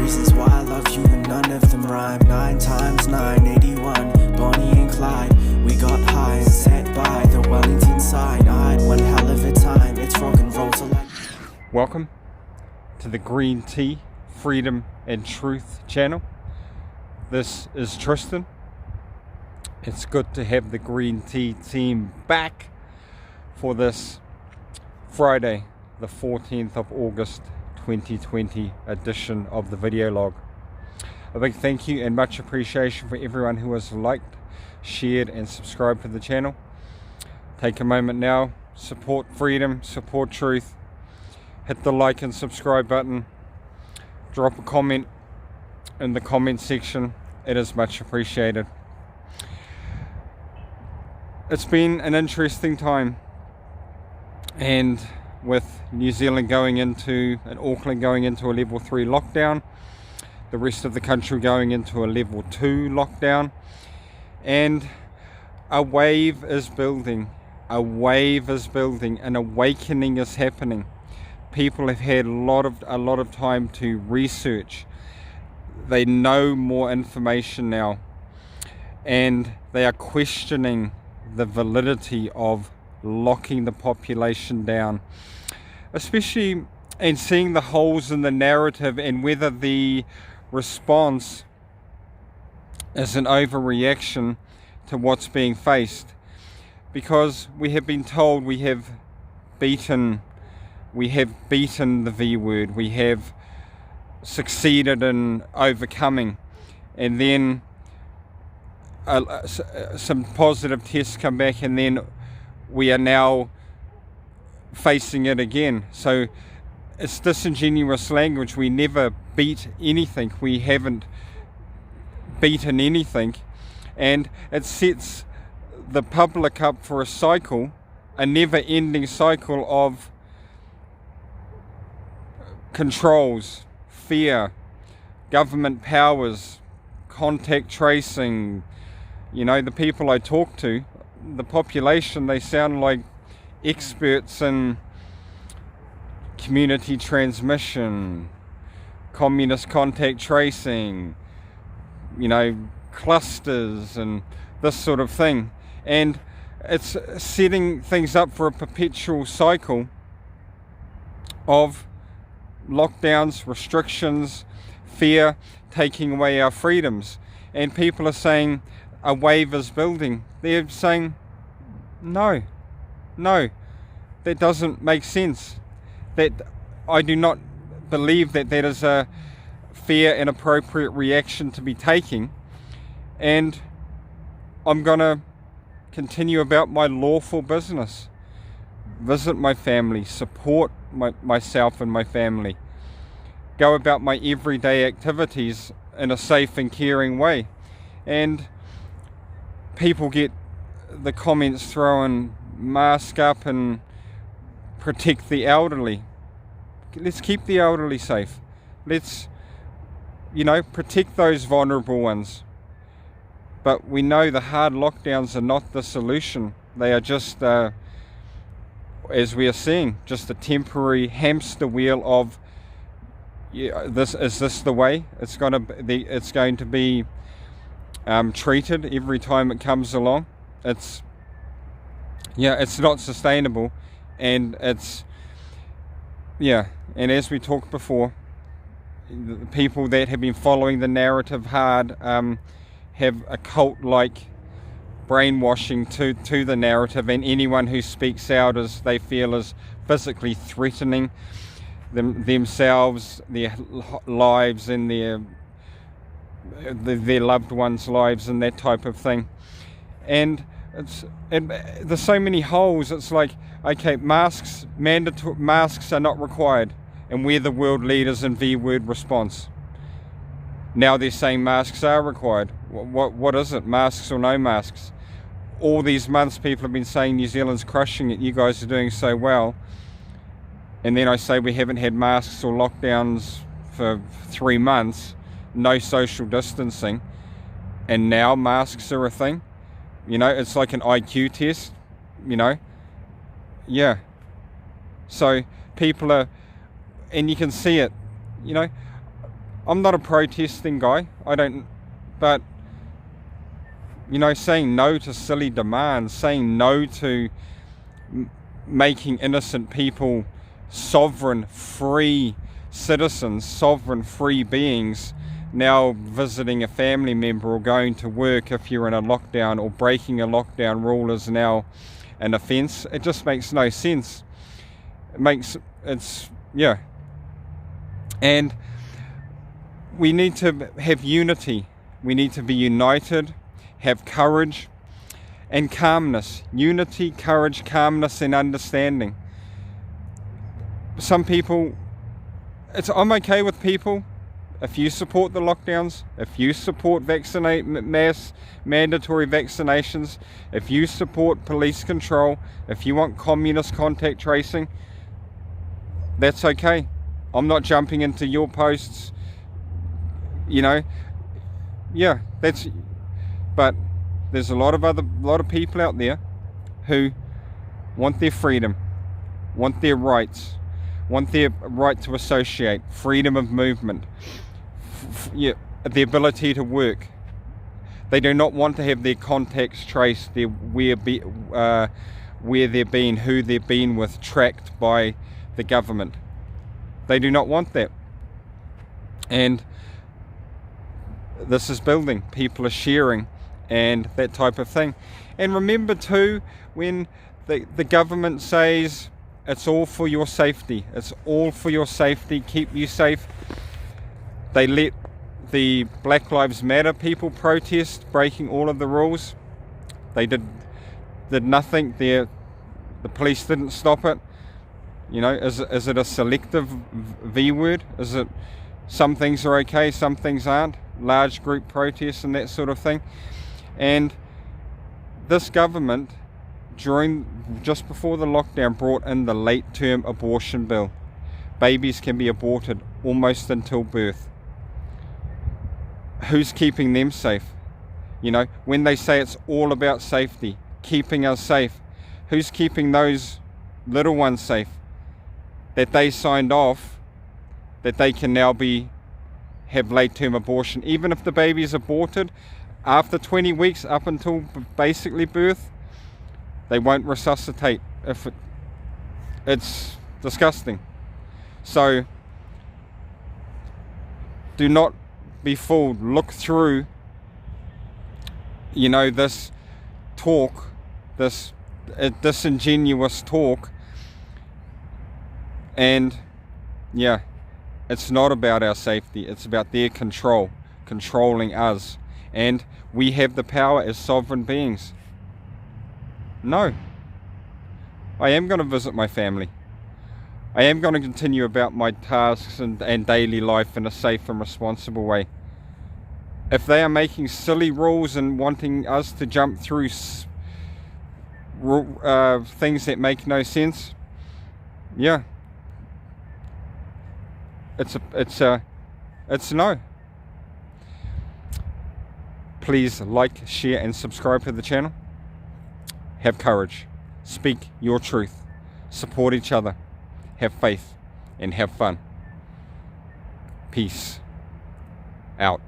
reasons why I love you and none of them rhyme. 9 times 9, 81, Bonnie and Clyde. We got high and sat by the Wellington sign. I had one hell of a time, it's rock and roll to life. Welcome to the Green Tea, Freedom and Truth channel. This is Tristan. It's good to have the Green Tea team back for this Friday, the 14th of August 2020 edition of the video log. A big thank you and much appreciation for everyone who has liked, shared and subscribed to the channel. Take a moment now, support freedom, support truth. Hit the like and subscribe button. Drop a comment in the comment section. It is much appreciated. It's been an interesting time, and with New Zealand going into, and Auckland going into a level 3 lockdown, the rest of the country going into a level 2 lockdown, and a wave is building, an awakening is happening. People have had a lot of time to research. They know more information now, and they are questioning the validity of locking the population down, especially in seeing the holes in the narrative and whether the response is an overreaction to what's being faced. Because we have been told we have beaten the V word, we have succeeded in overcoming, and then some positive tests come back, and then we are now facing it again. So it's disingenuous language. We never beat anything. We haven't beaten anything, and it sets the public up for a cycle, a never-ending cycle of controls, fear, government powers, contact tracing. You know, the people I talk to, the population, they sound like experts in community transmission, communist contact tracing, you know, clusters and this sort of thing. And it's setting things up for a perpetual cycle of lockdowns, restrictions, fear, taking away our freedoms. And people are saying a wave is building. They're saying, no, that doesn't make sense. That I do not believe that that is a fair and appropriate reaction to be taking. And I'm going to continue about my lawful business. Visit my family, support myself and my family. Go about my everyday activities in a safe and caring way. And people get the comments throwing mask up and protect the elderly. Let's keep the elderly safe. Let's, protect those vulnerable ones. But we know the hard lockdowns are not the solution. They are just, as we are seeing, just a temporary hamster wheel of, this the way it's going to be treated every time it comes along. It's not sustainable, and and as we talked before, the people that have been following the narrative hard have a cult-like brainwashing to the narrative, and anyone who speaks out as they feel is physically threatening themselves, their lives, and their loved ones' lives, and that type of thing. And there's so many holes. It's like, okay, mandatory masks are not required, and we're the world leaders in V-word response. Now they're saying masks are required. What is it? Masks or no masks? All these months people have been saying New Zealand's crushing it, you guys are doing so well. And then I say we haven't had masks or lockdowns for 3 months, no social distancing, and now masks are a thing. It's like an IQ test, Yeah. So people are, and you can see it, I'm not a protesting guy. But, you know, saying no to silly demands, saying no to making innocent people sovereign, free citizens, sovereign, free beings, now visiting a family member or going to work if you're in a lockdown, or breaking a lockdown rule is now an offence. It just makes no sense. Yeah. And we need to have unity. We need to be united, have courage and calmness. Unity, courage, calmness and understanding. Some people, I'm okay with people, if you support the lockdowns, if you support mass mandatory vaccinations, if you support police control, if you want communist contact tracing, that's okay. I'm not jumping into your posts, you know. Yeah, but there's a lot of people out there who want their freedom, want their rights, want their right to associate, freedom of movement, the ability to work. They do not want to have their contacts traced, where they've been, who they've been with, tracked by the government. They do not want that. And this is building. People are sharing and that type of thing. And remember too, when the government says it's all for your safety, it's all for your safety, keep you safe, they let the Black Lives Matter people protest, breaking all of the rules. They did nothing. The police didn't stop it. You know, is it a selective V word? Is it some things are okay, some things aren't? Large group protests and that sort of thing. And this government, just before the lockdown, brought in the late term abortion bill. Babies can be aborted almost until birth. Who's keeping them safe? You know, when they say it's all about safety, keeping us safe, who's keeping those little ones safe? That they signed off, that they can now have late-term abortion, even if the baby is aborted after 20 weeks up until basically birth, they won't resuscitate. It's disgusting. So do not be fooled. Look through, you know, this talk, this disingenuous talk. And yeah, it's not about our safety, it's about their controlling us. And we have the power as sovereign beings. No. I am going to visit my family. I am going to continue about my tasks and daily life in a safe and responsible way. If they are making silly rules and wanting us to jump through things that make no sense, yeah, it's no. Please like, share and subscribe to the channel. Have courage. Speak your truth. Support each other. Have faith and have fun. Peace out.